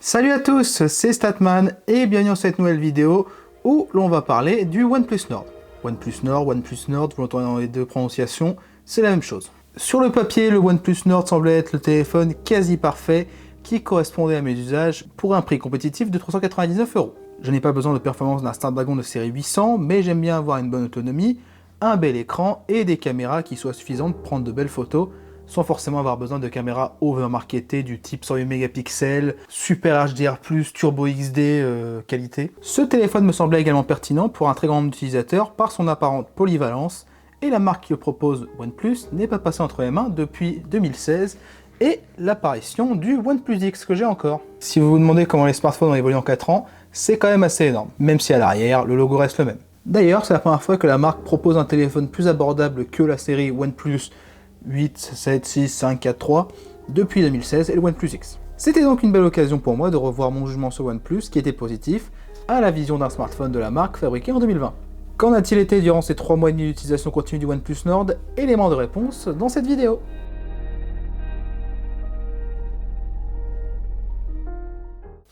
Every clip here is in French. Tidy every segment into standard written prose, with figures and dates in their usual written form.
Salut à tous, c'est Statman et bienvenue dans cette nouvelle vidéo où l'on va parler du OnePlus Nord. OnePlus Nord, vous l'entendez dans les deux prononciations, c'est la même chose. Sur le papier, le OnePlus Nord semblait être le téléphone quasi parfait qui correspondait à mes usages pour un prix compétitif de 399 €. Je n'ai pas besoin de performance d'un Snapdragon de série 800, mais j'aime bien avoir une bonne autonomie, un bel écran et des caméras qui soient suffisantes pour prendre de belles photos sans forcément avoir besoin de caméras over-marketées du type 108 mégapixels, Super HDR+, Turbo XD qualité. Ce téléphone me semblait également pertinent pour un très grand nombre d'utilisateurs par son apparente polyvalence, et la marque qui le propose, OnePlus, n'est pas passée entre les mains depuis 2016 et l'apparition du OnePlus X que j'ai encore. Si vous vous demandez comment les smartphones ont évolué en 4 ans, c'est quand même assez énorme, même si à l'arrière, le logo reste le même. D'ailleurs, c'est la première fois que la marque propose un téléphone plus abordable que la série OnePlus 8, 7, 6, 5, 4, 3 depuis 2016 et le OnePlus X. C'était donc une belle occasion pour moi de revoir mon jugement sur OnePlus qui était positif à la vision d'un smartphone de la marque fabriqué en 2020. Qu'en a-t-il été durant ces 3 mois et demi d'utilisation continue du OnePlus Nord? Élément de réponse dans cette vidéo.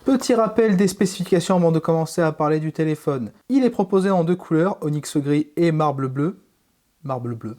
Petit rappel des spécifications avant de commencer à parler du téléphone. Il est proposé en deux couleurs, onyx gris et marbre bleu. Marbre bleu.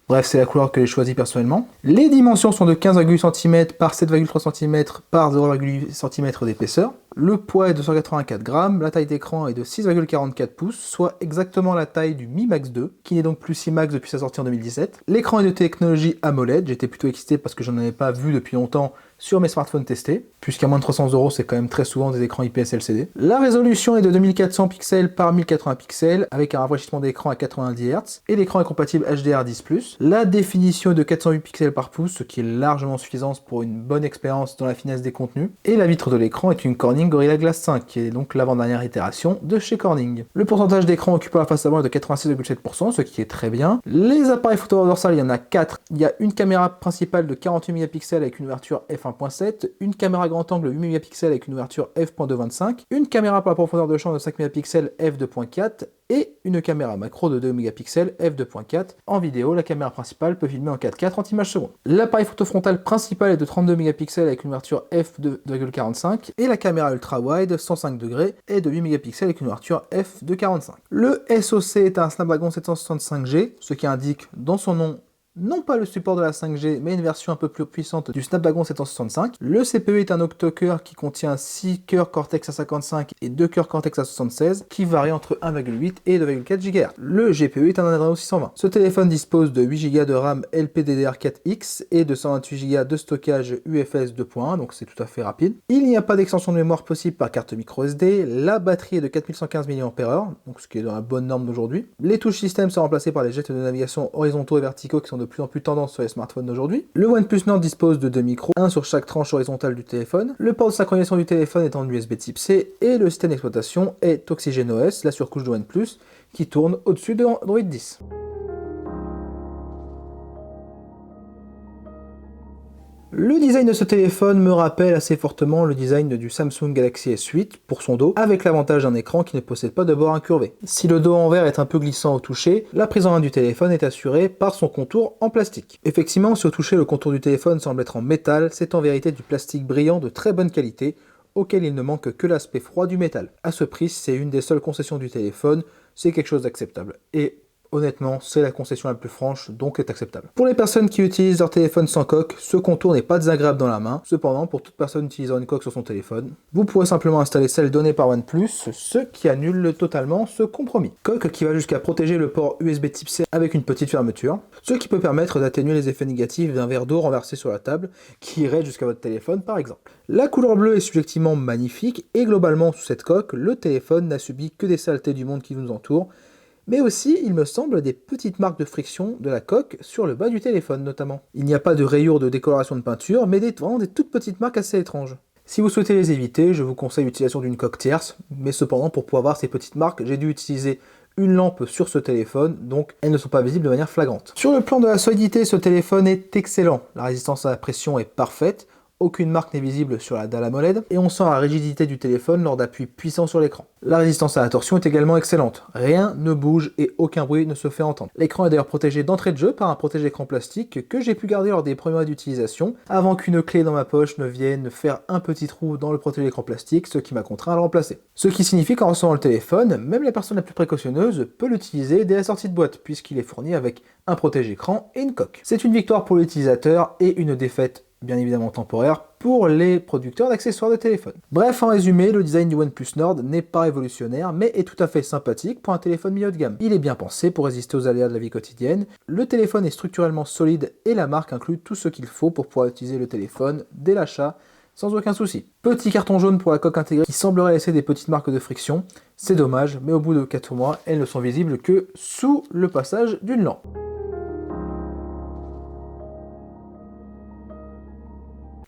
Bref, c'est la couleur que j'ai choisie personnellement. Les dimensions sont de 15,8 cm par 7,3 cm par 0,8 cm d'épaisseur. Le poids est de 184 grammes, la taille d'écran est de 6,44 pouces, soit exactement la taille du Mi Max 2, qui n'est donc plus Si Max depuis sa sortie en 2017. L'écran est de technologie AMOLED, j'étais plutôt excité parce que j'en avais pas vu depuis longtemps sur mes smartphones testés, puisqu'à moins de 300 €, c'est quand même très souvent des écrans IPS LCD. La résolution est de 2400 pixels par 1080 pixels, avec un rafraîchissement d'écran à 90 Hz, et l'écran est compatible HDR10+. La définition est de 408 pixels par pouce, ce qui est largement suffisant pour une bonne expérience dans la finesse des contenus. Et la vitre de l'écran est une Corning Gorilla Glass 5, qui est donc l'avant-dernière itération de chez Corning. Le pourcentage d'écran occupé à la face avant est de 86,7%, ce qui est très bien. Les appareils photo dorsal, il y en a 4. Il y a une caméra principale de 48 mégapixels avec une ouverture f1.7, une caméra grand angle 8 mégapixels avec une ouverture f.2.25, une caméra pour la profondeur de champ de 5 mégapixels f2.4 et une caméra macro de 2 mégapixels f2.4. En vidéo, la caméra principale peut filmer en 4K 30 images secondes. L'appareil photo frontal principal est de 32 mégapixels avec une ouverture f2.45 et la caméra ultra-wide 105 degrés est de 8 mégapixels avec une ouverture f2.45. Le SoC est un Snapdragon 765G, ce qui indique dans son nom non pas le support de la 5G, mais une version un peu plus puissante du Snapdragon 765. Le CPU est un octo-cœur qui contient 6 cœurs Cortex A55 et 2 cœurs Cortex A76, qui varient entre 1,8 et 2,4 GHz. Le GPU est un Adreno 620. Ce téléphone dispose de 8 Go de RAM LPDDR4X et de 128 Go de stockage UFS 2.1, donc c'est tout à fait rapide. Il n'y a pas d'extension de mémoire possible par carte microSD. La batterie est de 4115 mAh, donc ce qui est dans la bonne norme d'aujourd'hui. Les touches système sont remplacées par les gestes de navigation horizontaux et verticaux qui sont de plus en plus tendance sur les smartphones d'aujourd'hui. Le OnePlus Nord dispose de 2 micros, un sur chaque tranche horizontale du téléphone. Le port de synchronisation du téléphone est en USB type C et le système d'exploitation est OxygenOS, la surcouche de OnePlus, qui tourne au-dessus de Android 10. Le design de ce téléphone me rappelle assez fortement le design du Samsung Galaxy S8 pour son dos, avec l'avantage d'un écran qui ne possède pas de bord incurvé. Si le dos en verre est un peu glissant au toucher, la prise en main du téléphone est assurée par son contour en plastique. Effectivement, si au toucher le contour du téléphone semble être en métal, c'est en vérité du plastique brillant de très bonne qualité, auquel il ne manque que l'aspect froid du métal. À ce prix, c'est une des seules concessions du téléphone, c'est quelque chose d'acceptable. Et honnêtement, c'est la concession la plus franche, donc est acceptable. Pour les personnes qui utilisent leur téléphone sans coque, ce contour n'est pas désagréable dans la main. Cependant, pour toute personne utilisant une coque sur son téléphone, vous pourrez simplement installer celle donnée par OnePlus, ce qui annule totalement ce compromis. Coque qui va jusqu'à protéger le port USB type C avec une petite fermeture, ce qui peut permettre d'atténuer les effets négatifs d'un verre d'eau renversé sur la table, qui irait jusqu'à votre téléphone par exemple. La couleur bleue est subjectivement magnifique, et globalement sous cette coque, le téléphone n'a subi que des saletés du monde qui nous entoure, mais aussi, il me semble, des petites marques de friction de la coque sur le bas du téléphone notamment. Il n'y a pas de rayures de décoloration de peinture, mais vraiment des toutes petites marques assez étranges. Si vous souhaitez les éviter, je vous conseille l'utilisation d'une coque tierce, mais cependant, pour pouvoir voir ces petites marques, j'ai dû utiliser une lampe sur ce téléphone, donc elles ne sont pas visibles de manière flagrante. Sur le plan de la solidité, ce téléphone est excellent. La résistance à la pression est parfaite. aucune marque n'est visible sur la dalle AMOLED, et on sent la rigidité du téléphone lors d'appuis puissants sur l'écran. La résistance à la torsion est également excellente, rien ne bouge et aucun bruit ne se fait entendre. L'écran est d'ailleurs protégé d'entrée de jeu par un protège-écran plastique que j'ai pu garder lors des premiers mois d'utilisation, avant qu'une clé dans ma poche ne vienne faire un petit trou dans le protège-écran plastique, ce qui m'a contraint à le remplacer. Ce qui signifie qu'en recevant le téléphone, même la personne la plus précautionneuse peut l'utiliser dès la sortie de boîte, puisqu'il est fourni avec un protège-écran et une coque. C'est une victoire pour l'utilisateur et une défaite bien évidemment temporaire pour les producteurs d'accessoires de téléphone. Bref, en résumé, le design du OnePlus Nord n'est pas révolutionnaire, mais est tout à fait sympathique pour un téléphone milieu de gamme. Il est bien pensé pour résister aux aléas de la vie quotidienne, le téléphone est structurellement solide et la marque inclut tout ce qu'il faut pour pouvoir utiliser le téléphone dès l'achat sans aucun souci. Petit carton jaune pour la coque intégrée qui semblerait laisser des petites marques de friction, c'est dommage, mais au bout de 4 mois, elles ne sont visibles que sous le passage d'une lampe.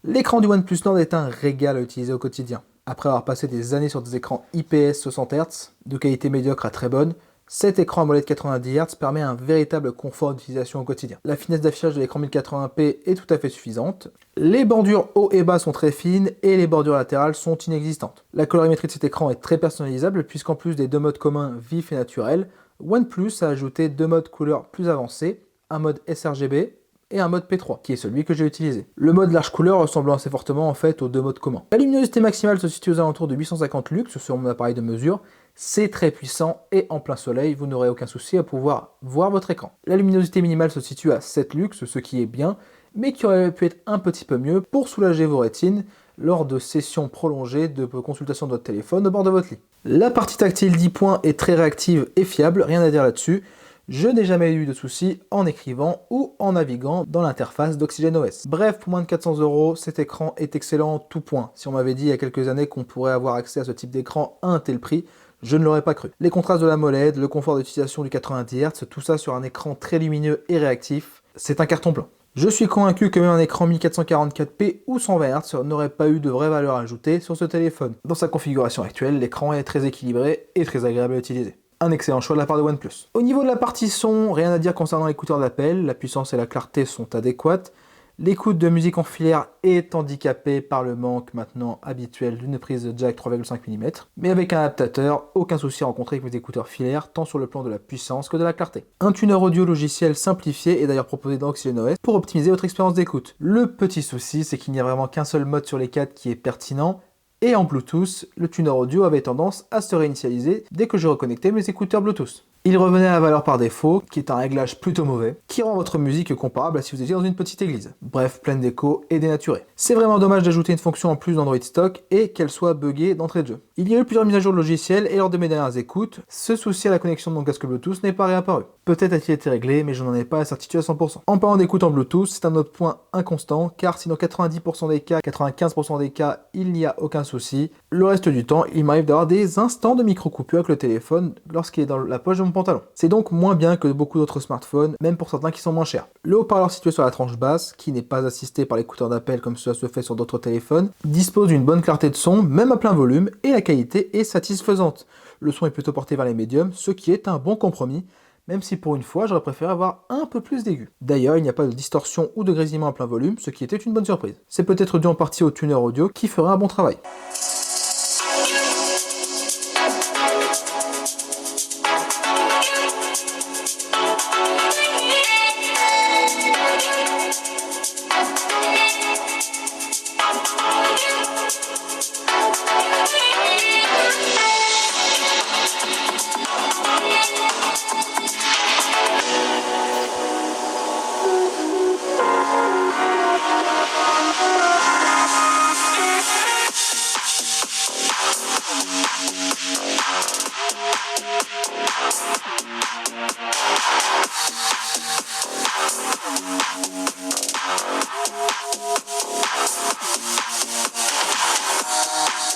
L'écran du OnePlus Nord est un régal à utiliser au quotidien. Après avoir passé des années sur des écrans IPS 60 Hz, de qualité médiocre à très bonne, cet écran AMOLED 90 Hz permet un véritable confort d'utilisation au quotidien. La finesse d'affichage de l'écran 1080p est tout à fait suffisante. Les bordures haut et bas sont très fines et les bordures latérales sont inexistantes. La colorimétrie de cet écran est très personnalisable puisqu'en plus des deux modes communs vifs et naturels, OnePlus a ajouté deux modes couleurs plus avancés, un mode sRGB et un mode P3, qui est celui que j'ai utilisé. Le mode large couleur ressemble assez fortement en fait aux deux modes communs. La luminosité maximale se situe aux alentours de 850 lux sur mon appareil de mesure. C'est très puissant et en plein soleil, vous n'aurez aucun souci à pouvoir voir votre écran. La luminosité minimale se situe à 7 lux, ce qui est bien, mais qui aurait pu être un petit peu mieux pour soulager vos rétines lors de sessions prolongées de consultation de votre téléphone au bord de votre lit. La partie tactile 10 points est très réactive et fiable, rien à dire là-dessus. Je n'ai jamais eu de soucis en écrivant ou en naviguant dans l'interface d'OxygenOS. Bref, pour moins de 400 €, cet écran est excellent en tout point. Si on m'avait dit il y a quelques années qu'on pourrait avoir accès à ce type d'écran à un tel prix, je ne l'aurais pas cru. Les contrastes de l'AMOLED, le confort d'utilisation du 90 Hz, tout ça sur un écran très lumineux et réactif, c'est un carton plein. Je suis convaincu que même un écran 1440p ou 120 Hz n'aurait pas eu de vraie valeur ajoutée sur ce téléphone. Dans sa configuration actuelle, l'écran est très équilibré et très agréable à utiliser. Un excellent choix de la part de OnePlus. Au niveau de la partie son, rien à dire concernant l'écouteur d'appel, la puissance et la clarté sont adéquates. L'écoute de musique en filaire est handicapée par le manque maintenant habituel d'une prise jack 3,5 mm, mais avec un adaptateur, aucun souci à rencontrer avec vos écouteurs filaires, tant sur le plan de la puissance que de la clarté. Un tuner audio logiciel simplifié est d'ailleurs proposé dans OxygenOS pour optimiser votre expérience d'écoute. Le petit souci, c'est qu'il n'y a vraiment qu'un seul mode sur les 4 qui est pertinent, et en Bluetooth, le tuner audio avait tendance à se réinitialiser dès que je reconnectais mes écouteurs Bluetooth. Il revenait à la valeur par défaut, qui est un réglage plutôt mauvais, qui rend votre musique comparable à si vous étiez dans une petite église. Bref, pleine d'écho et dénaturée. C'est vraiment dommage d'ajouter une fonction en plus d'Android Stock et qu'elle soit buggée d'entrée de jeu. Il y a eu plusieurs mises à jour de logiciels et lors de mes dernières écoutes, ce souci à la connexion de mon casque Bluetooth n'est pas réapparu. Peut-être a-t-il été réglé, mais je n'en ai pas la certitude à 100%. En parlant d'écoute en Bluetooth, c'est un autre point inconstant, car si dans 90% des cas, 95% des cas, il n'y a aucun souci, le reste du temps, il m'arrive d'avoir des instants de micro-coupure avec le téléphone lorsqu'il est dans la poche de mon pantalon. C'est donc moins bien que beaucoup d'autres smartphones, même pour certains qui sont moins chers. Le haut-parleur situé sur la tranche basse, qui n'est pas assisté par l'écouteur d'appel comme cela se fait sur d'autres téléphones, dispose d'une bonne clarté de son, même à plein volume, et la qualité est satisfaisante. Le son est plutôt porté vers les médiums, ce qui est un bon compromis, même si pour une fois j'aurais préféré avoir un peu plus d'aigu. D'ailleurs, il n'y a pas de distorsion ou de grésillement à plein volume, ce qui était une bonne surprise. C'est peut-être dû en partie au tuner audio qui fera un bon travail.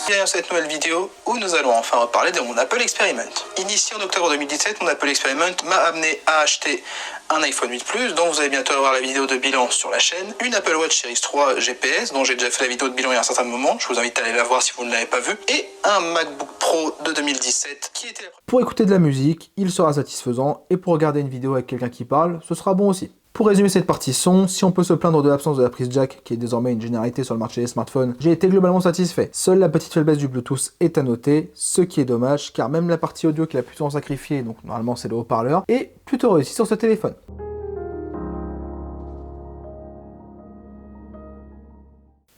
Bienvenue dans cette nouvelle vidéo où nous allons enfin reparler de mon Apple Experiment. Initié en octobre 2017, mon Apple Experiment m'a amené à acheter un iPhone 8 Plus, dont vous allez bientôt avoir la vidéo de bilan sur la chaîne, une Apple Watch Series 3 GPS, dont j'ai déjà fait la vidéo de bilan il y a un certain moment, je vous invite à aller la voir si vous ne l'avez pas vue, et un MacBook Pro de 2017 qui était la première. Pour écouter de la musique, il sera satisfaisant, et pour regarder une vidéo avec quelqu'un qui parle, ce sera bon aussi. Pour résumer cette partie son, si on peut se plaindre de l'absence de la prise jack, qui est désormais une généralité sur le marché des smartphones, j'ai été globalement satisfait. Seule la petite faiblesse du Bluetooth est à noter, ce qui est dommage, car même la partie audio qui l'a plutôt sacrifiée, donc normalement c'est le haut-parleur, est plutôt réussie sur ce téléphone.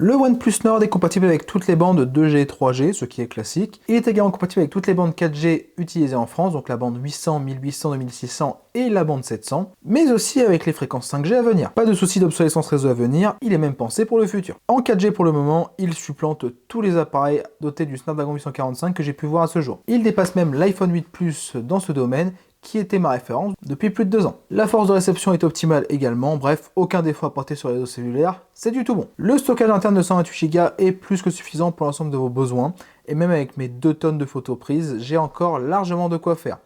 Le OnePlus Nord est compatible avec toutes les bandes 2G et 3G, ce qui est classique. Il est également compatible avec toutes les bandes 4G utilisées en France, donc la bande 800, 1800, 2600 et la bande 700, mais aussi avec les fréquences 5G à venir. Pas de souci d'obsolescence réseau à venir, il est même pensé pour le futur. En 4G pour le moment, il supplante tous les appareils dotés du Snapdragon 845 que j'ai pu voir à ce jour. Il dépasse même l'iPhone 8 Plus dans ce domaine, qui était ma référence depuis plus de 2 ans. La force de réception est optimale également, bref, aucun défaut à porter sur les réseaux cellulaires, c'est du tout bon. Le stockage interne de 128 Go est plus que suffisant pour l'ensemble de vos besoins, et même avec mes 2 tonnes de photos prises, j'ai encore largement de quoi faire.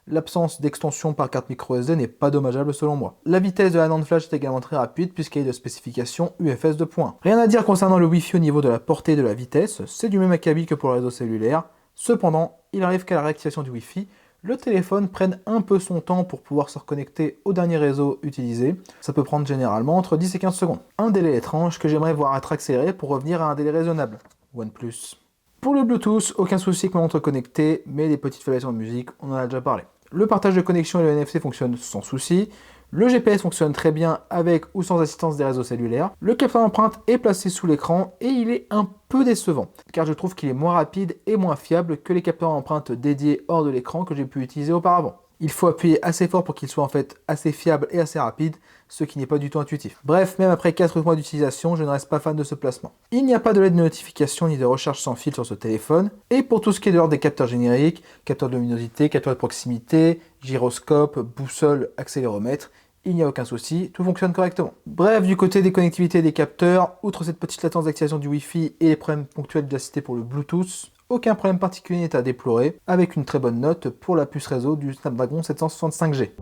L'absence d'extension par carte microSD n'est pas dommageable selon moi. La vitesse de la NAND flash est également très rapide puisqu'elle est de spécification UFS 2.1. Rien à dire concernant le Wi-Fi au niveau de la portée et de la vitesse, c'est du même acabit que pour le réseau cellulaire. Cependant, il arrive qu'à la réactivation du Wi-Fi, le téléphone prenne un peu son temps pour pouvoir se reconnecter au dernier réseau utilisé. Ça peut prendre généralement entre 10 et 15 secondes. Un délai étrange que j'aimerais voir être accéléré pour revenir à un délai raisonnable. OnePlus. Pour le Bluetooth, aucun souci avec ma montre connectée, mais les petites faiblesses en musique, on en a déjà parlé. Le partage de connexion et le NFC fonctionnent sans souci. Le GPS fonctionne très bien avec ou sans assistance des réseaux cellulaires. Le capteur d'empreinte est placé sous l'écran et il est un peu décevant, car je trouve qu'il est moins rapide et moins fiable que les capteurs d'empreinte dédiés hors de l'écran que j'ai pu utiliser auparavant. Il faut appuyer assez fort pour qu'il soit en fait assez fiable et assez rapide, ce qui n'est pas du tout intuitif. Bref, même après 4 mois d'utilisation, je ne reste pas fan de ce placement. Il n'y a pas de LED de notification ni de recharge sans fil sur ce téléphone, et pour tout ce qui est de l'ordre des capteurs génériques, capteurs de luminosité, capteurs de proximité, gyroscope, boussole, accéléromètre, il n'y a aucun souci, tout fonctionne correctement. Bref, du côté des connectivités et des capteurs, outre cette petite latence d'activation du Wi-Fi et les problèmes ponctuels déjà cités pour le Bluetooth, aucun problème particulier n'est à déplorer, avec une très bonne note pour la puce réseau du Snapdragon 765G.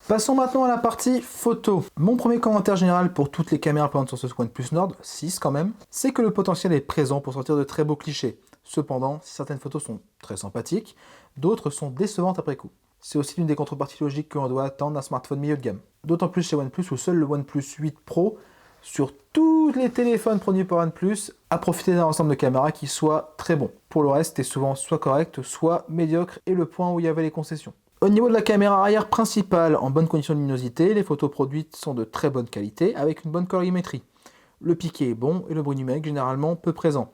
Passons maintenant à la partie photo. Mon premier commentaire général pour toutes les caméras présentes sur ce OnePlus Nord, 6 quand même, c'est que le potentiel est présent pour sortir de très beaux clichés. Cependant, si certaines photos sont très sympathiques, d'autres sont décevantes après coup. C'est aussi l'une des contreparties logiques que l'on doit attendre d'un smartphone milieu de gamme. D'autant plus chez OnePlus où seul le OnePlus 8 Pro, sur tous les téléphones produits par OnePlus, a profité d'un ensemble de caméras qui soit très bon. Pour le reste, c'est souvent soit correct, soit médiocre, et le point où il y avait les concessions. Au niveau de la caméra arrière principale, en bonne condition de luminosité, les photos produites sont de très bonne qualité, avec une bonne colorimétrie. Le piqué est bon, et le bruit numérique généralement peu présent.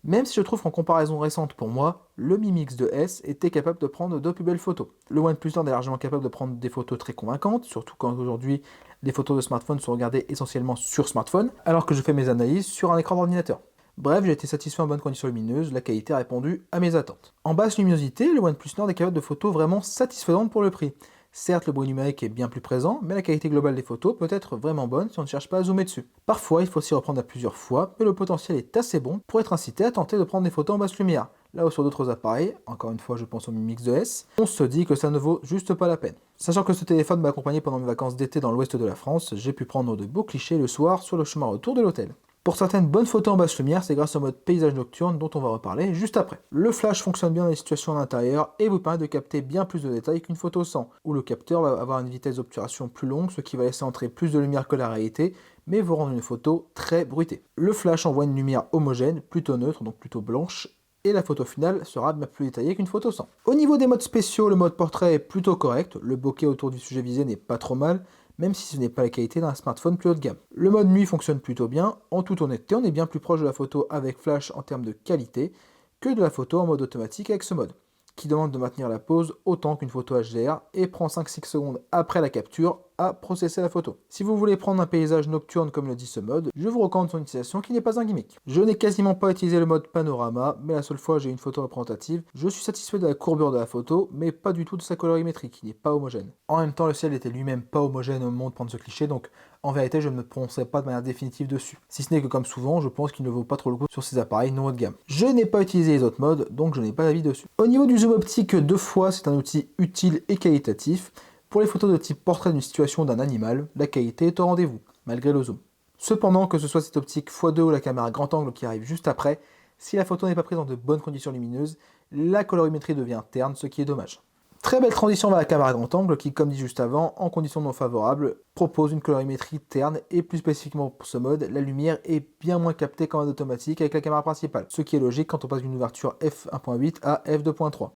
Même si je trouve qu'en comparaison récente pour moi, le Mi Mix 2S était capable de prendre de plus belles photos. Le OnePlus Nord est largement capable de prendre des photos très convaincantes, surtout quand aujourd'hui les photos de smartphone sont regardées essentiellement sur smartphone, alors que je fais mes analyses sur un écran d'ordinateur. Bref, j'ai été satisfait en bonne condition lumineuse, la qualité a répondu à mes attentes. En basse luminosité, le OnePlus Nord est capable de photos vraiment satisfaisantes pour le prix. Certes, le bruit numérique est bien plus présent, mais la qualité globale des photos peut être vraiment bonne si on ne cherche pas à zoomer dessus. Parfois, il faut s'y reprendre à plusieurs fois, mais le potentiel est assez bon pour être incité à tenter de prendre des photos en basse lumière. Là où sur d'autres appareils, encore une fois je pense au Mi Mix 2S, on se dit que ça ne vaut juste pas la peine. Sachant que ce téléphone m'a accompagné pendant mes vacances d'été dans l'ouest de la France, j'ai pu prendre de beaux clichés le soir sur le chemin retour de l'hôtel. Pour certaines bonnes photos en basse lumière, c'est grâce au mode paysage nocturne dont on va reparler juste après. Le flash fonctionne bien dans les situations à l'intérieur et vous permet de capter bien plus de détails qu'une photo sans, où le capteur va avoir une vitesse d'obturation plus longue, ce qui va laisser entrer plus de lumière que la réalité, mais vous rendre une photo très bruitée. Le flash envoie une lumière homogène, plutôt neutre, donc plutôt blanche, et la photo finale sera bien plus détaillée qu'une photo sans. Au niveau des modes spéciaux, le mode portrait est plutôt correct, le bokeh autour du sujet visé n'est pas trop mal, même si ce n'est pas la qualité d'un smartphone plus haut de gamme. Le mode nuit fonctionne plutôt bien, en toute honnêteté on est bien plus proche de la photo avec flash en termes de qualité que de la photo en mode automatique avec ce mode, qui demande de maintenir la pose autant qu'une photo HDR et prend 5-6 secondes après la capture à processer la photo. Si vous voulez prendre un paysage nocturne comme le dit ce mode, je vous recommande son utilisation qui n'est pas un gimmick. Je n'ai quasiment pas utilisé le mode panorama, mais la seule fois où j'ai une photo représentative, je suis satisfait de la courbure de la photo, mais pas du tout de sa colorimétrie qui n'est pas homogène. En même temps, le ciel était lui-même pas homogène au moment de prendre ce cliché, donc en vérité je ne me prononcerai pas de manière définitive dessus. Si ce n'est que comme souvent, je pense qu'il ne vaut pas trop le coup sur ces appareils non haut de gamme. Je n'ai pas utilisé les autres modes, donc je n'ai pas d'avis dessus. Au niveau du zoom optique 2 fois, c'est un outil utile et qualitatif. Pour les photos de type portrait d'une situation d'un animal, la qualité est au rendez-vous, malgré le zoom. Cependant, que ce soit cette optique x2 ou la caméra grand angle qui arrive juste après, si la photo n'est pas prise dans de bonnes conditions lumineuses, la colorimétrie devient terne, ce qui est dommage. Très belle transition vers la caméra grand angle qui, comme dit juste avant, en conditions non favorables, propose une colorimétrie terne et plus spécifiquement pour ce mode, la lumière est bien moins captée qu'en mode automatique avec la caméra principale, ce qui est logique quand on passe d'une ouverture f1.8 à f2.3.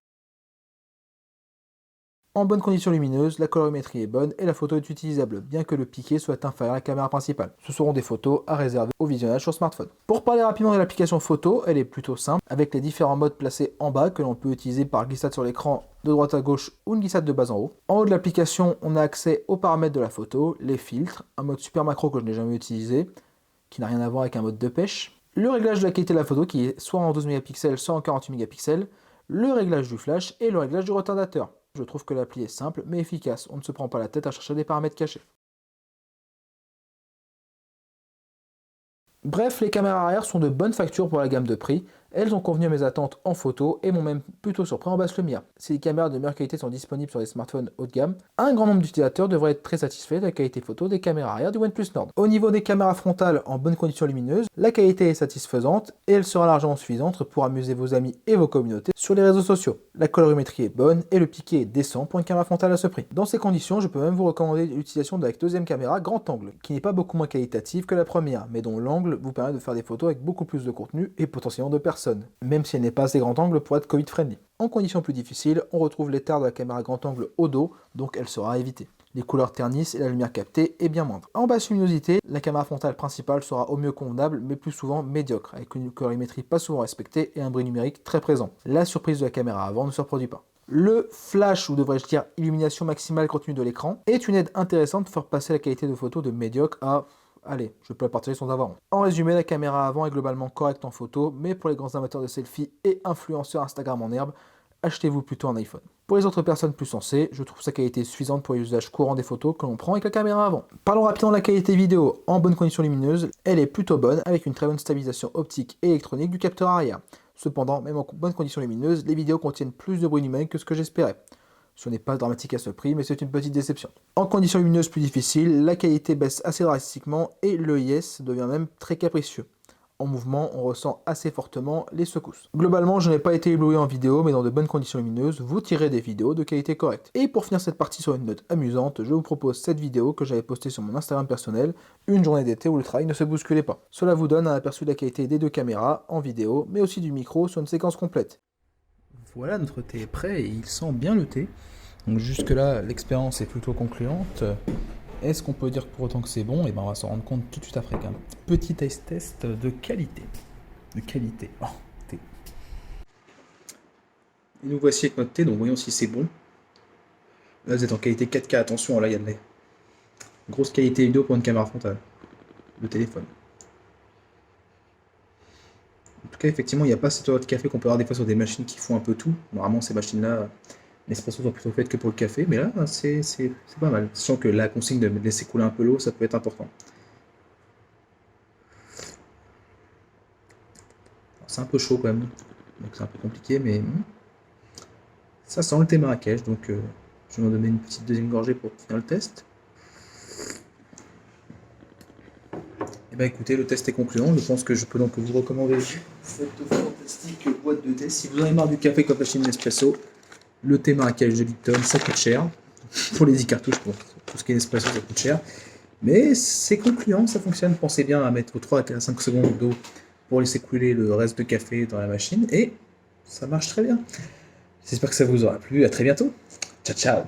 En bonne condition lumineuse, la colorimétrie est bonne et la photo est utilisable, bien que le piqué soit inférieur à la caméra principale. Ce seront des photos à réserver au visionnage sur smartphone. Pour parler rapidement de l'application photo, elle est plutôt simple, avec les différents modes placés en bas que l'on peut utiliser par glissade sur l'écran de droite à gauche ou une glissade de bas en haut. En haut de l'application, on a accès aux paramètres de la photo, les filtres, un mode super macro que je n'ai jamais utilisé, qui n'a rien à voir avec un mode de pêche, le réglage de la qualité de la photo qui est soit en 12 mégapixels, soit en 48 mégapixels, le réglage du flash et le réglage du retardateur. Je trouve que l'appli est simple mais efficace, on ne se prend pas la tête à chercher des paramètres cachés. Bref, les caméras arrière sont de bonne facture pour la gamme de prix, elles ont convenu à mes attentes en photo et m'ont même plutôt surpris en basse lumière. Si les caméras de meilleure qualité sont disponibles sur les smartphones haut de gamme, un grand nombre d'utilisateurs devraient être très satisfaits de la qualité photo des caméras arrière du OnePlus Nord. Au niveau des caméras frontales en bonne condition lumineuse, la qualité est satisfaisante et elle sera largement suffisante pour amuser vos amis et vos communautés sur les réseaux sociaux. La colorimétrie est bonne et le piqué est décent pour une caméra frontale à ce prix. Dans ces conditions, je peux même vous recommander l'utilisation de la deuxième caméra grand angle, qui n'est pas beaucoup moins qualitative que la première, mais dont l'angle vous permet de faire des photos avec beaucoup plus de contenu et potentiellement de personnes, même si elle n'est pas assez grand angle pour être Covid-friendly. En conditions plus difficiles, on retrouve l'écart de la caméra grand angle au dos, donc elle sera à éviter. Les couleurs ternissent et la lumière captée est bien moindre. En basse luminosité, la caméra frontale principale sera au mieux convenable, mais plus souvent médiocre, avec une colorimétrie pas souvent respectée et un bris numérique très présent. La surprise de la caméra avant ne se reproduit pas. Le flash, ou devrais-je dire illumination maximale continue de l'écran, est une aide intéressante pour faire passer la qualité de photo de médiocre à... Allez, je peux la partager sans avoir honte. En résumé, la caméra avant est globalement correcte en photo, mais pour les grands amateurs de selfies et influenceurs Instagram en herbe, achetez-vous plutôt un iPhone. Pour les autres personnes plus sensées, je trouve sa qualité suffisante pour l'usage courant des photos que l'on prend avec la caméra avant. Parlons rapidement de la qualité vidéo. En bonne condition lumineuse, elle est plutôt bonne, avec une très bonne stabilisation optique et électronique du capteur arrière. Cependant, même en bonne condition lumineuse, les vidéos contiennent plus de bruit numérique que ce que j'espérais. Ce n'est pas dramatique à ce prix, mais c'est une petite déception. En conditions lumineuses plus difficiles, la qualité baisse assez drastiquement et l'EIS devient même très capricieux. En mouvement, on ressent assez fortement les secousses. Globalement, je n'ai pas été ébloui en vidéo, mais dans de bonnes conditions lumineuses, vous tirez des vidéos de qualité correcte. Et pour finir cette partie sur une note amusante, je vous propose cette vidéo que j'avais postée sur mon Instagram personnel, une journée d'été où le travail ne se bousculait pas. Cela vous donne un aperçu de la qualité des deux caméras en vidéo, mais aussi du micro sur une séquence complète. Voilà, notre thé est prêt et il sent bien le thé. Donc jusque là, l'expérience est plutôt concluante. Est-ce qu'on peut dire pour autant que c'est bon? Et ben on va s'en rendre compte tout de suite après avec un petit taste test de qualité. De qualité. Oh, thé. Et nous voici avec notre thé, donc voyons si c'est bon. Là vous êtes en qualité 4K, attention, là il y a de la grosse qualité vidéo pour une caméra frontale. Le téléphone. En tout cas, effectivement, il n'y a pas cette odeur de café qu'on peut avoir des fois sur des machines qui font un peu tout. Normalement, ces machines-là, l'espresso sont plutôt faites que pour le café, mais là, c'est pas mal. Sachant que la consigne de laisser couler un peu l'eau, ça peut être important. C'est un peu chaud quand même, donc c'est un peu compliqué, mais ça sent le thé Marrakech, donc je vais m'en donner une petite deuxième gorgée pour finir le test. Et ben écoutez, le test est concluant. Je pense que je peux donc vous recommander cette fantastique boîte de thé. Si vous en avez marre du café comme machine Nespresso, le thé Marrakech de Lipton, ça coûte cher. Pour les 10 cartouches, pour tout ce qui est Nespresso, ça coûte cher. Mais c'est concluant, ça fonctionne. Pensez bien à mettre 3 à 5 secondes d'eau pour laisser couler le reste de café dans la machine. Et ça marche très bien. J'espère que ça vous aura plu. À très bientôt. Ciao, ciao.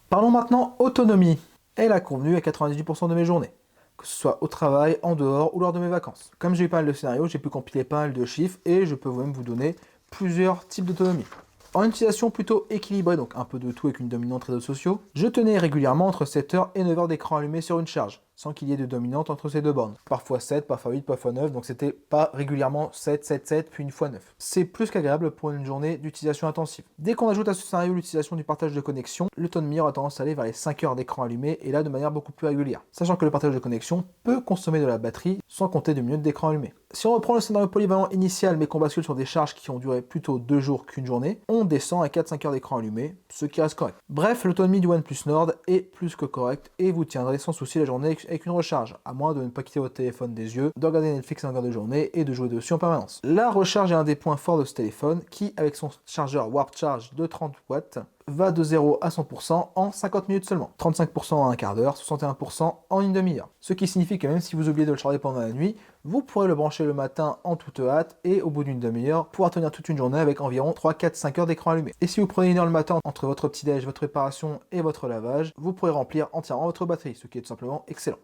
Parlons maintenant autonomie. Elle a convenu à 98% de mes journées, que ce soit au travail, en dehors ou lors de mes vacances. Comme j'ai eu pas mal de scénarios, j'ai pu compiler pas mal de chiffres et je peux même vous donner plusieurs types d'autonomie. En utilisation plutôt équilibrée, donc un peu de tout avec une dominante réseaux sociaux, je tenais régulièrement entre 7h et 9h d'écran allumé sur une charge, sans qu'il y ait de dominante entre ces deux bornes. Parfois 7, parfois 8, parfois 9, donc c'était pas régulièrement 7, 7, 7, puis une fois 9. C'est plus qu'agréable pour une journée d'utilisation intensive. Dès qu'on ajoute à ce scénario l'utilisation du partage de connexion, l'autonomie aura tendance à aller vers les 5 heures d'écran allumé, et là de manière beaucoup plus régulière. Sachant que le partage de connexion peut consommer de la batterie, sans compter de minutes d'écran allumé. Si on reprend le scénario polyvalent initial mais qu'on bascule sur des charges qui ont duré plutôt 2 jours qu'une journée, on descend à 4-5 heures d'écran allumé, ce qui reste correct. Bref, l'autonomie du OnePlus Nord est plus que correcte et vous tiendrez sans souci la journée avec une recharge, à moins de ne pas quitter votre téléphone des yeux, de regarder Netflix en longueur de journée et de jouer dessus en permanence. La recharge est un des points forts de ce téléphone qui, avec son chargeur Warp Charge de 30 watts, va de 0 à 100% en 50 minutes seulement. 35% en un quart d'heure, 61% en une demi-heure. Ce qui signifie que même si vous oubliez de le charger pendant la nuit, vous pourrez le brancher le matin en toute hâte et au bout d'une demi-heure, pouvoir tenir toute une journée avec environ 3, 4, 5 heures d'écran allumé. Et si vous prenez une heure le matin entre votre petit-déj, votre préparation et votre lavage, vous pourrez remplir entièrement votre batterie, ce qui est tout simplement excellent.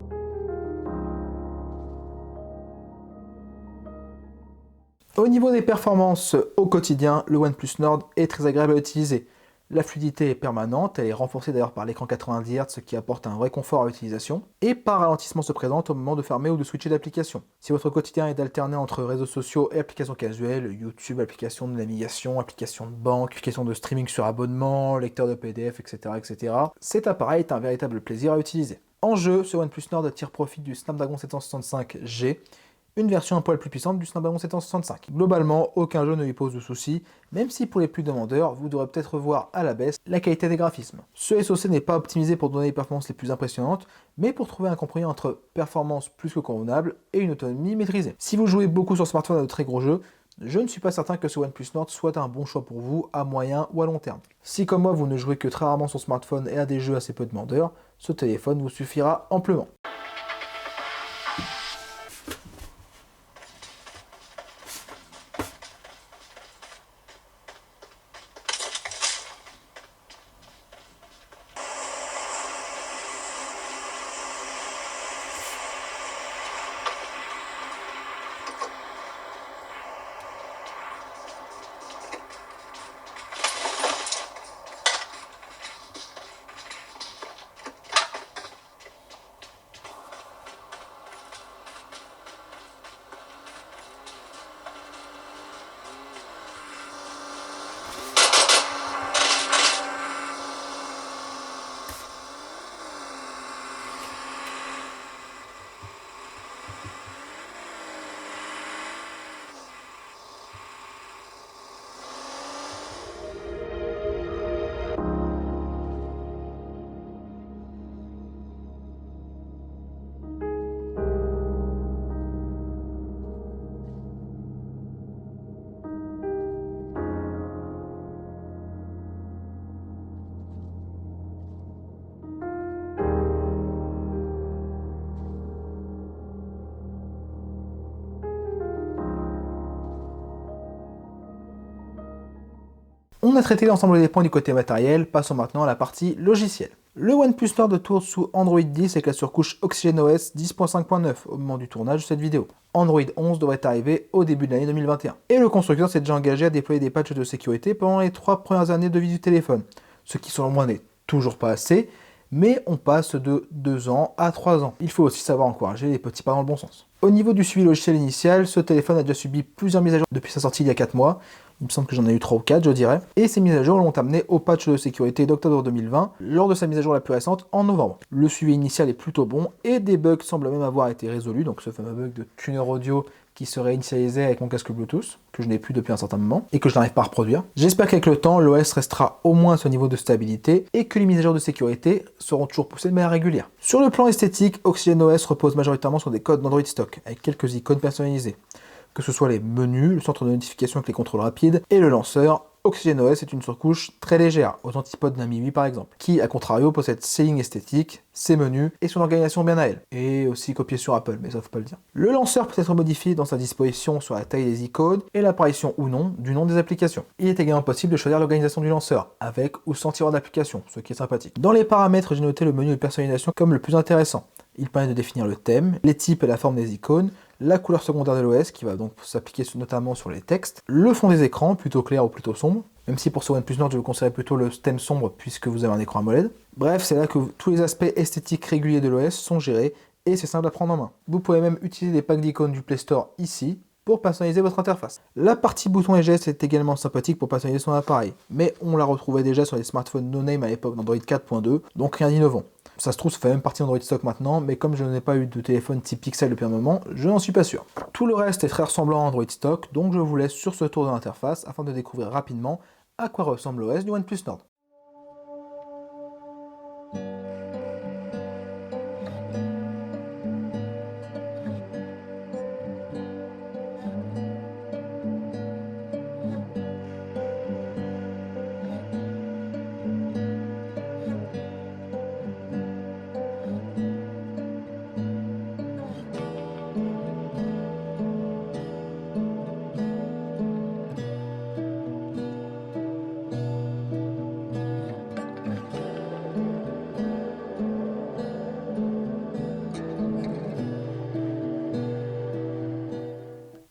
Au niveau des performances au quotidien, le OnePlus Nord est très agréable à utiliser. La fluidité est permanente, elle est renforcée d'ailleurs par l'écran 90 Hz, ce qui apporte un vrai confort à l'utilisation, et pas ralentissement se présente au moment de fermer ou de switcher d'application. Si votre quotidien est d'alterner entre réseaux sociaux et applications casuelles, YouTube, applications de navigation, applications de banque, applications de streaming sur abonnement, lecteur de PDF, etc., cet appareil est un véritable plaisir à utiliser. En jeu, ce OnePlus Nord tire profit du Snapdragon 765G, une version un poil plus puissante du Snapdragon 765. Globalement, aucun jeu ne lui pose de soucis, même si pour les plus demandeurs, vous devrez peut-être revoir à la baisse la qualité des graphismes. Ce SoC n'est pas optimisé pour donner les performances les plus impressionnantes, mais pour trouver un compromis entre performance plus que convenable et une autonomie maîtrisée. Si vous jouez beaucoup sur smartphone à de très gros jeux, je ne suis pas certain que ce OnePlus Nord soit un bon choix pour vous à moyen ou à long terme. Si comme moi vous ne jouez que très rarement sur smartphone et à des jeux assez peu demandeurs, ce téléphone vous suffira amplement. On a traité l'ensemble des points du côté matériel, passons maintenant à la partie logicielle. Le OnePlus Nord tourne sous Android 10 avec la surcouche OxygenOS 10.5.9 au moment du tournage de cette vidéo. Android 11 devrait arriver au début de l'année 2021. Et le constructeur s'est déjà engagé à déployer des patchs de sécurité pendant les 3 premières années de vie du téléphone, ce qui selon moi n'est toujours pas assez, mais on passe de 2 ans à 3 ans. Il faut aussi savoir encourager les petits pas dans le bon sens. Au niveau du suivi logiciel initial, ce téléphone a déjà subi plusieurs mises à jour depuis sa sortie il y a 4 mois. Il me semble que j'en ai eu 3 ou 4, je dirais. Et ces mises à jour l'ont amené au patch de sécurité d'octobre 2020, lors de sa mise à jour la plus récente en novembre. Le suivi initial est plutôt bon et des bugs semblent même avoir été résolus, donc ce fameux bug de tuner audio qui serait initialisé avec mon casque Bluetooth, que je n'ai plus depuis un certain moment, et que je n'arrive pas à reproduire. J'espère qu'avec le temps, l'OS restera au moins à ce niveau de stabilité, et que les mises à jour de sécurité seront toujours poussées de manière régulière. Sur le plan esthétique, OxygenOS repose majoritairement sur des codes d'Android stock, avec quelques icônes personnalisées. Que ce soit les menus, le centre de notification avec les contrôles rapides, et le lanceur, OxygenOS est une surcouche très légère, aux antipodes d'un Mi 8 par exemple, qui, à contrario, possède ses lignes esthétiques, ses menus et son organisation bien à elle, et aussi copié sur Apple, mais ça faut pas le dire. Le lanceur peut être modifié dans sa disposition sur la taille des icônes et l'apparition ou non du nom des applications. Il est également possible de choisir l'organisation du lanceur, avec ou sans tiroir d'application, ce qui est sympathique. Dans les paramètres, j'ai noté le menu de personnalisation comme le plus intéressant. Il permet de définir le thème, les types et la forme des icônes, la couleur secondaire de l'OS qui va donc s'appliquer notamment sur les textes, le fond des écrans, plutôt clair ou plutôt sombre, même si pour ce OnePlus Nord je vous conseillerais plutôt le thème sombre puisque vous avez un écran AMOLED. Bref, c'est là que tous les aspects esthétiques réguliers de l'OS sont gérés et c'est simple à prendre en main. Vous pouvez même utiliser les packs d'icônes du Play Store ici pour personnaliser votre interface. La partie boutons et gestes est également sympathique pour personnaliser son appareil, mais on la retrouvait déjà sur les smartphones no-name à l'époque d'Android 4.2, donc rien d'innovant. Ça se trouve, ça fait même partie d'Android Stock maintenant, mais comme je n'ai pas eu de téléphone type Pixel depuis un moment, je n'en suis pas sûr. Tout le reste est très ressemblant à Android Stock, donc je vous laisse sur ce tour de l'interface afin de découvrir rapidement à quoi ressemble l'OS du OnePlus Nord.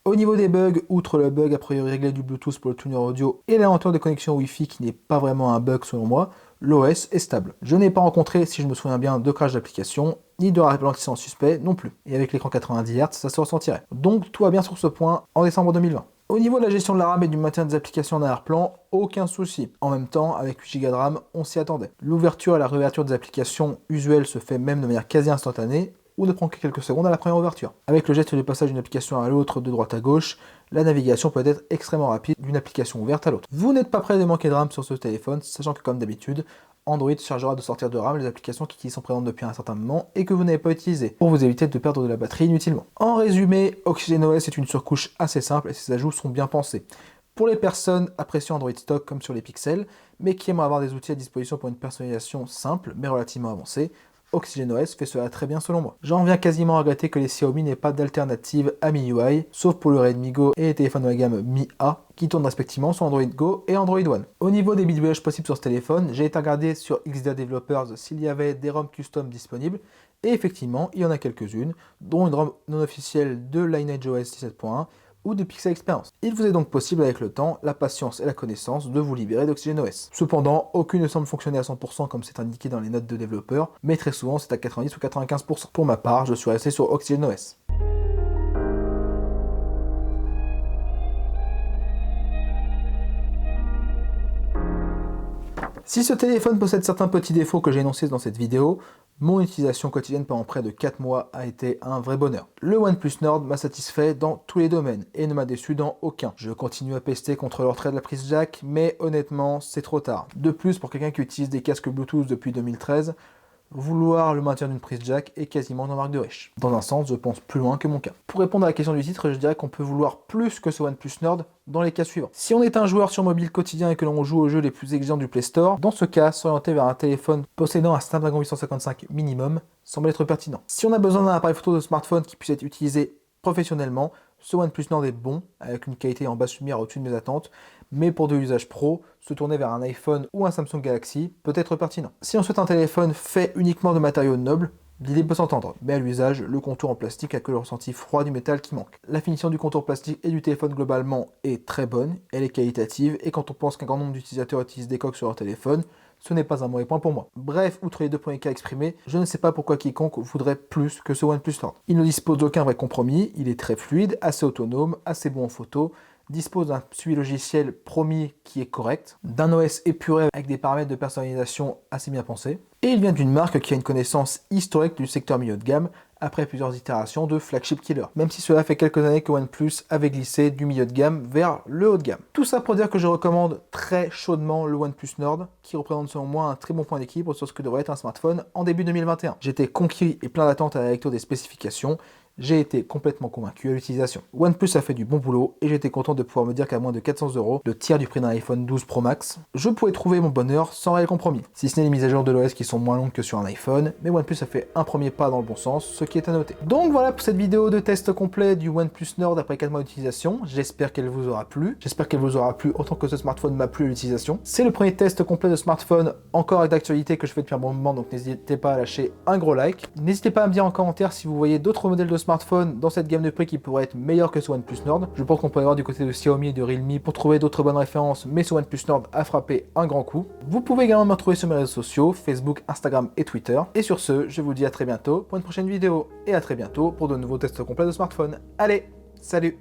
Au niveau des bugs, outre le bug a priori réglé du Bluetooth pour le tuner audio et la lenteur de connexion Wi-Fi qui n'est pas vraiment un bug selon moi, l'OS est stable. Je n'ai pas rencontré, si je me souviens bien, de crash d'application, ni de ralentissement suspect non plus. Et avec l'écran 90 Hz, ça se ressentirait. Donc tout va bien sur ce point en décembre 2020. Au niveau de la gestion de la RAM et du maintien des applications en arrière-plan, aucun souci. En même temps, avec 8 Go de RAM, on s'y attendait. L'ouverture et la réouverture des applications usuelles se fait même de manière quasi instantanée, ou ne prend que quelques secondes à la première ouverture. Avec le geste de passage d'une application à l'autre de droite à gauche, la navigation peut être extrêmement rapide d'une application ouverte à l'autre. Vous n'êtes pas prêt de manquer de RAM sur ce téléphone, sachant que comme d'habitude, Android chargera de sortir de RAM les applications qui y sont présentes depuis un certain moment et que vous n'avez pas utilisées, pour vous éviter de perdre de la batterie inutilement. En résumé, OxygenOS est une surcouche assez simple et ses ajouts sont bien pensés. Pour les personnes appréciant Android Stock comme sur les Pixels, mais qui aimeraient avoir des outils à disposition pour une personnalisation simple mais relativement avancée, OxygenOS fait cela très bien selon moi. J'en viens quasiment à regretter que les Xiaomi n'aient pas d'alternative à MIUI, sauf pour le Redmi Go et les téléphones de la gamme Mi A, qui tournent respectivement sur Android Go et Android One. Au niveau des bidouillages possibles sur ce téléphone, j'ai été regarder sur XDA Developers s'il y avait des ROM custom disponibles, et effectivement, il y en a quelques-unes, dont une ROM non officielle de Lineage OS 17.1, ou de Pixel Experience. Il vous est donc possible avec le temps, la patience et la connaissance de vous libérer d'OxygenOS. Cependant, aucune ne semble fonctionner à 100% comme c'est indiqué dans les notes de développeurs, mais très souvent c'est à 90 ou 95%. Pour ma part, je suis resté sur OxygenOS. Si ce téléphone possède certains petits défauts que j'ai énoncés dans cette vidéo, mon utilisation quotidienne pendant près de 4 mois a été un vrai bonheur. Le OnePlus Nord m'a satisfait dans tous les domaines et ne m'a déçu dans aucun. Je continue à pester contre le retrait de la prise jack, mais honnêtement, c'est trop tard. De plus, pour quelqu'un qui utilise des casques Bluetooth depuis 2013, vouloir le maintien d'une prise jack est quasiment une marque de riche. Dans un sens, je pense plus loin que mon cas. Pour répondre à la question du titre, je dirais qu'on peut vouloir plus que ce OnePlus Nord dans les cas suivants. Si on est un joueur sur mobile quotidien et que l'on joue aux jeux les plus exigeants du Play Store, dans ce cas, s'orienter vers un téléphone possédant un Snapdragon 855 minimum semble être pertinent. Si on a besoin d'un appareil photo de smartphone qui puisse être utilisé professionnellement, ce OnePlus Nord est bon, avec une qualité en basse lumière au-dessus de mes attentes, mais pour de l'usage pro, se tourner vers un iPhone ou un Samsung Galaxy peut être pertinent. Si on souhaite un téléphone fait uniquement de matériaux nobles, l'idée peut s'entendre, mais à l'usage, le contour en plastique a que le ressenti froid du métal qui manque. La finition du contour plastique et du téléphone globalement est très bonne, elle est qualitative, et quand on pense qu'un grand nombre d'utilisateurs utilisent des coques sur leur téléphone, ce n'est pas un mauvais point pour moi. Bref, outre les deux premiers cas exprimés, je ne sais pas pourquoi quiconque voudrait plus que ce OnePlus Nord. Il ne dispose d'aucun vrai compromis, il est très fluide, assez autonome, assez bon en photo, dispose d'un suivi logiciel promis qui est correct, d'un OS épuré avec des paramètres de personnalisation assez bien pensés, et il vient d'une marque qui a une connaissance historique du secteur milieu de gamme, après plusieurs itérations de flagship killer, même si cela fait quelques années que OnePlus avait glissé du milieu de gamme vers le haut de gamme. Tout ça pour dire que je recommande très chaudement le OnePlus Nord, qui représente selon moi un très bon point d'équilibre sur ce que devrait être un smartphone en début 2021. J'étais conquis et plein d'attentes à la lecture des spécifications, j'ai été complètement convaincu à l'utilisation. OnePlus a fait du bon boulot et j'étais content de pouvoir me dire qu'à moins de 400 €, le tiers du prix d'un iPhone 12 Pro Max, je pouvais trouver mon bonheur sans réel compromis. Si ce n'est les mises à jour de l'OS qui sont moins longues que sur un iPhone, mais OnePlus a fait un premier pas dans le bon sens, ce qui est à noter. Donc voilà pour cette vidéo de test complet du OnePlus Nord après 4 mois d'utilisation. J'espère qu'elle vous aura plu. J'espère qu'elle vous aura plu autant que ce smartphone m'a plu à l'utilisation. C'est le premier test complet de smartphone encore avec d'actualité que je fais depuis un bon moment, donc n'hésitez pas à lâcher un gros like. N'hésitez pas à me dire en commentaire si vous voyez d'autres modèles de smartphones dans cette gamme de prix qui pourraient être meilleurs que ce OnePlus Nord. Je pense qu'on pourrait voir du côté de Xiaomi et de Realme pour trouver d'autres bonnes références, mais ce OnePlus Nord a frappé un grand coup. Vous pouvez également me retrouver sur mes réseaux sociaux, Facebook, Instagram et Twitter. Et sur ce, je vous dis à très bientôt pour une prochaine vidéo et à très bientôt pour de nouveaux tests complets de smartphones. Allez, salut!